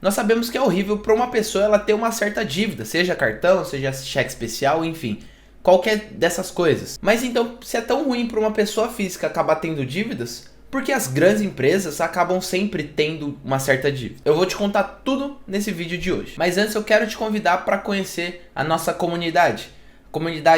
nós sabemos que é horrível para uma pessoa ela ter uma certa dívida, seja cartão, seja cheque especial, enfim, qualquer dessas coisas. Mas então, se é tão ruim para uma pessoa física acabar tendo dívidas, por que as grandes empresas acabam sempre tendo uma certa dívida? Eu vou te contar tudo nesse vídeo de hoje. Mas antes eu quero te convidar para conhecer a nossa comunidade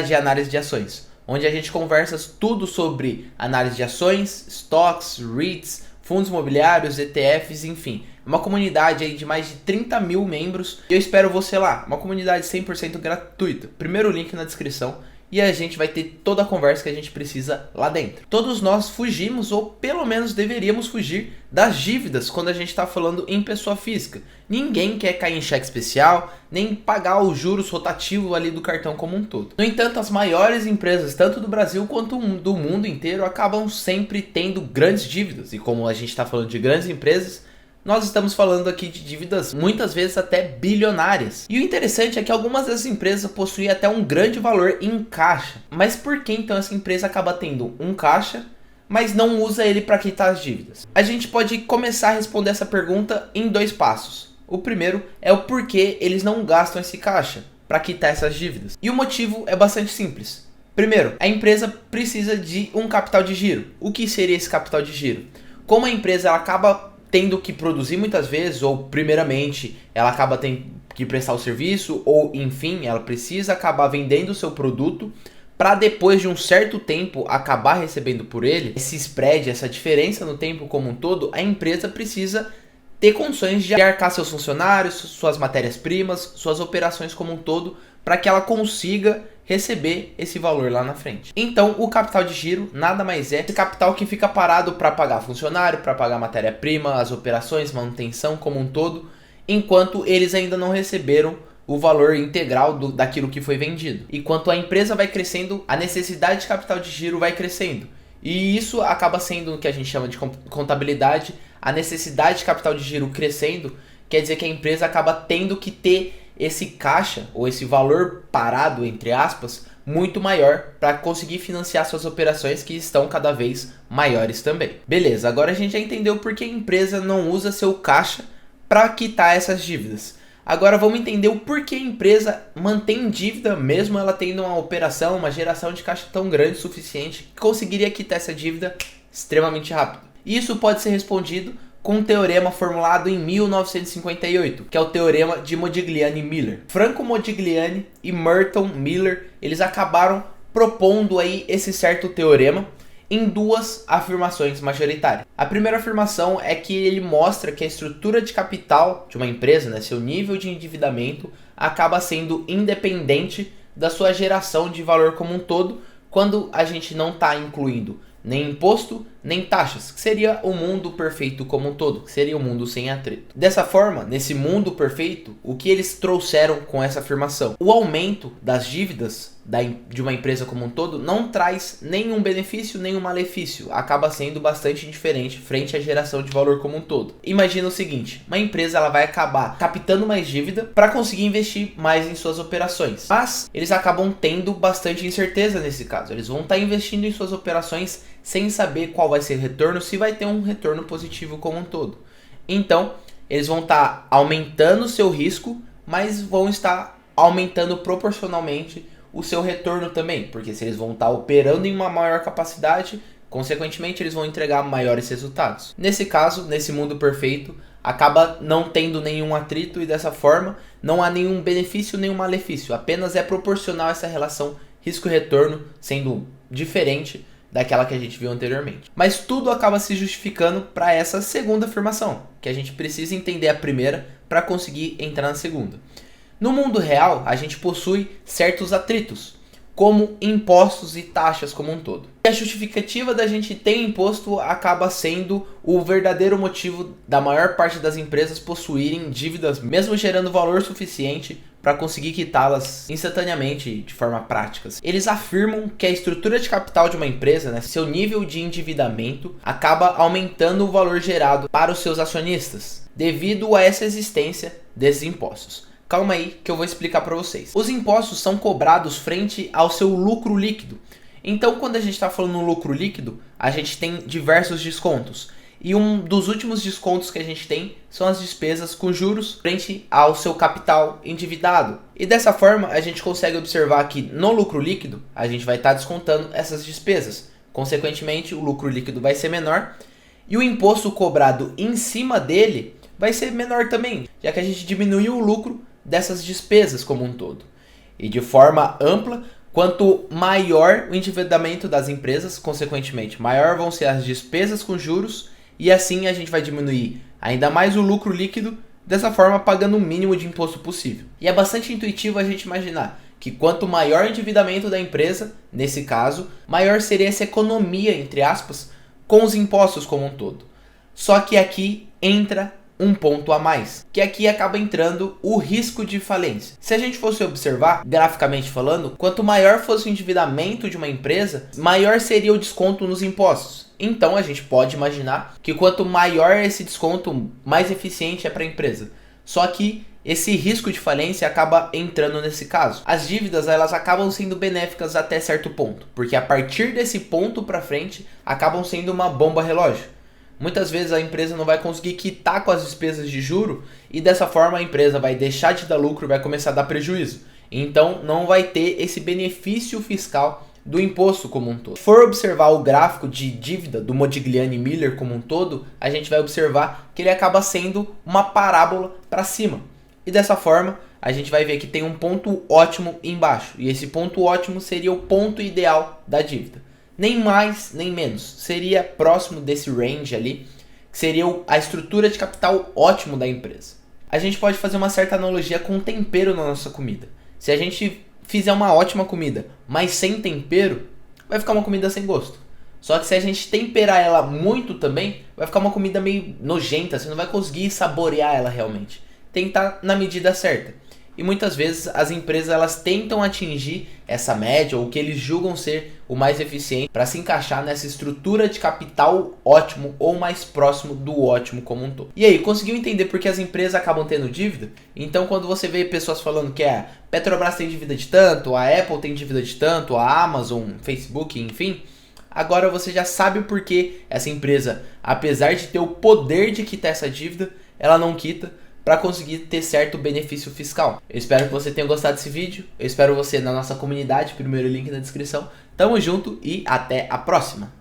de análise de ações, onde a gente conversa tudo sobre análise de ações, stocks, REITs, fundos imobiliários, ETFs, enfim. Uma comunidade aí de mais de 30 mil membros. E eu espero você lá. Uma comunidade 100% gratuita. Primeiro link na descrição. E a gente vai ter toda a conversa que a gente precisa lá dentro. Todos nós fugimos, ou pelo menos deveríamos fugir, das dívidas quando a gente está falando em pessoa física. Ninguém quer cair em cheque especial, nem pagar os juros rotativos ali do cartão como um todo. No entanto, as maiores empresas, tanto do Brasil quanto do mundo inteiro, acabam sempre tendo grandes dívidas. E como a gente está falando de grandes empresas, nós estamos falando aqui de dívidas muitas vezes até bilionárias. E o interessante é que algumas dessas empresas possuem até um grande valor em caixa. Mas por que então essa empresa acaba tendo um caixa, mas não usa ele para quitar as dívidas? A gente pode começar a responder essa pergunta em 2 passos. O primeiro é o porquê eles não gastam esse caixa para quitar essas dívidas. E o motivo é bastante simples. Primeiro, a empresa precisa de um capital de giro. O que seria esse capital de giro? Como a empresa ela acaba tendo que produzir muitas vezes, ou primeiramente ela acaba tendo que prestar o serviço, ou enfim, ela precisa acabar vendendo o seu produto para depois de um certo tempo acabar recebendo por ele, esse spread, essa diferença no tempo como um todo, a empresa precisa ter condições de arcar seus funcionários, suas matérias-primas, suas operações como um todo, para que ela consiga receber esse valor lá na frente. Então, o capital de giro nada mais é esse capital que fica parado para pagar funcionário, para pagar matéria-prima, as operações, manutenção como um todo, enquanto eles ainda não receberam o valor integral daquilo que foi vendido. E quanto a empresa vai crescendo, a necessidade de capital de giro vai crescendo. E isso acaba sendo o que a gente chama de contabilidade. A necessidade de capital de giro crescendo quer dizer que a empresa acaba tendo que ter esse caixa, ou esse valor parado, entre aspas, muito maior para conseguir financiar suas operações que estão cada vez maiores também. Beleza, agora a gente já entendeu por que a empresa não usa seu caixa para quitar essas dívidas. Agora vamos entender o porquê a empresa mantém dívida mesmo ela tendo uma operação, uma geração de caixa tão grande o suficiente que conseguiria quitar essa dívida extremamente rápido. Isso pode ser respondido com um teorema formulado em 1958, que é o teorema de Modigliani-Miller. Franco Modigliani e Merton Miller, eles acabaram propondo aí esse certo teorema em 2 afirmações majoritárias. A primeira afirmação é que ele mostra que a estrutura de capital de uma empresa, né, seu nível de endividamento, acaba sendo independente da sua geração de valor como um todo, quando a gente não está incluindo nem imposto, nem taxas, que seria o mundo perfeito como um todo, que seria o mundo sem atrito. Dessa forma, nesse mundo perfeito, o que eles trouxeram com essa afirmação? O aumento das dívidas de uma empresa como um todo não traz nenhum benefício, nenhum malefício, acaba sendo bastante diferente frente à geração de valor como um todo. Imagina o seguinte, uma empresa ela vai acabar captando mais dívida para conseguir investir mais em suas operações, mas eles acabam tendo bastante incerteza nesse caso, eles vão estar investindo em suas operações sem saber qual vai ser o retorno, se vai ter um retorno positivo como um todo. Então, eles vão estar aumentando o seu risco, mas vão estar aumentando proporcionalmente o seu retorno também, porque se eles vão estar operando em uma maior capacidade, consequentemente eles vão entregar maiores resultados. Nesse caso, nesse mundo perfeito, acaba não tendo nenhum atrito e dessa forma não há nenhum benefício, nenhum malefício, apenas é proporcional essa relação risco-retorno sendo diferente daquela que a gente viu anteriormente. Mas tudo acaba se justificando para essa segunda afirmação, que a gente precisa entender a primeira para conseguir entrar na segunda. No mundo real, a gente possui certos atritos, como impostos e taxas como um todo. E a justificativa da gente ter imposto acaba sendo o verdadeiro motivo da maior parte das empresas possuírem dívidas, mesmo gerando valor suficiente para conseguir quitá-las instantaneamente de forma prática. Eles afirmam que a estrutura de capital de uma empresa, né, seu nível de endividamento, acaba aumentando o valor gerado para os seus acionistas, devido a essa existência desses impostos. Calma aí que eu vou explicar para vocês. Os impostos são cobrados frente ao seu lucro líquido. Então, quando a gente está falando no lucro líquido, a gente tem diversos descontos. E um dos últimos descontos que a gente tem são as despesas com juros frente ao seu capital endividado. E dessa forma a gente consegue observar que no lucro líquido a gente vai estar descontando essas despesas. Consequentemente, o lucro líquido vai ser menor e o imposto cobrado em cima dele vai ser menor também, já que a gente diminuiu o lucro dessas despesas como um todo. E de forma ampla, quanto maior o endividamento das empresas, consequentemente, maior vão ser as despesas com juros e assim a gente vai diminuir ainda mais o lucro líquido, dessa forma pagando o mínimo de imposto possível. E é bastante intuitivo a gente imaginar que quanto maior o endividamento da empresa, nesse caso, maior seria essa economia, entre aspas, com os impostos como um todo. Só que aqui entra um ponto a mais, que aqui acaba entrando o risco de falência. Se a gente fosse observar, graficamente falando, quanto maior fosse o endividamento de uma empresa, maior seria o desconto nos impostos. Então a gente pode imaginar que quanto maior esse desconto, mais eficiente é para a empresa. Só que esse risco de falência acaba entrando nesse caso. As dívidas, elas acabam sendo benéficas até certo ponto, porque a partir desse ponto para frente acabam sendo uma bomba relógio. Muitas vezes a empresa não vai conseguir quitar com as despesas de juro e dessa forma a empresa vai deixar de dar lucro e vai começar a dar prejuízo. Então não vai ter esse benefício fiscal do imposto como um todo. Se for observar o gráfico de dívida do Modigliani Miller como um todo, a gente vai observar que ele acaba sendo uma parábola para cima. E dessa forma a gente vai ver que tem um ponto ótimo embaixo. E esse ponto ótimo seria o ponto ideal da dívida. Nem mais, nem menos. Seria próximo desse range ali, que seria a estrutura de capital ótimo da empresa. A gente pode fazer uma certa analogia com tempero na nossa comida. Se a gente fizer uma ótima comida, mas sem tempero, vai ficar uma comida sem gosto. Só que se a gente temperar ela muito também, vai ficar uma comida meio nojenta, você não vai conseguir saborear ela realmente. Tem que estar na medida certa. E muitas vezes as empresas elas tentam atingir essa média ou o que eles julgam ser o mais eficiente para se encaixar nessa estrutura de capital ótimo ou mais próximo do ótimo como um todo. E aí, conseguiu entender por que as empresas acabam tendo dívida? Então quando você vê pessoas falando que a Petrobras tem dívida de tanto, a Apple tem dívida de tanto, a Amazon, Facebook, enfim, agora você já sabe o porquê essa empresa, apesar de ter o poder de quitar essa dívida, ela não quita, para conseguir ter certo benefício fiscal. Eu espero que você tenha gostado desse vídeo. Eu espero você na nossa comunidade, primeiro link na descrição. Tamo junto e até a próxima!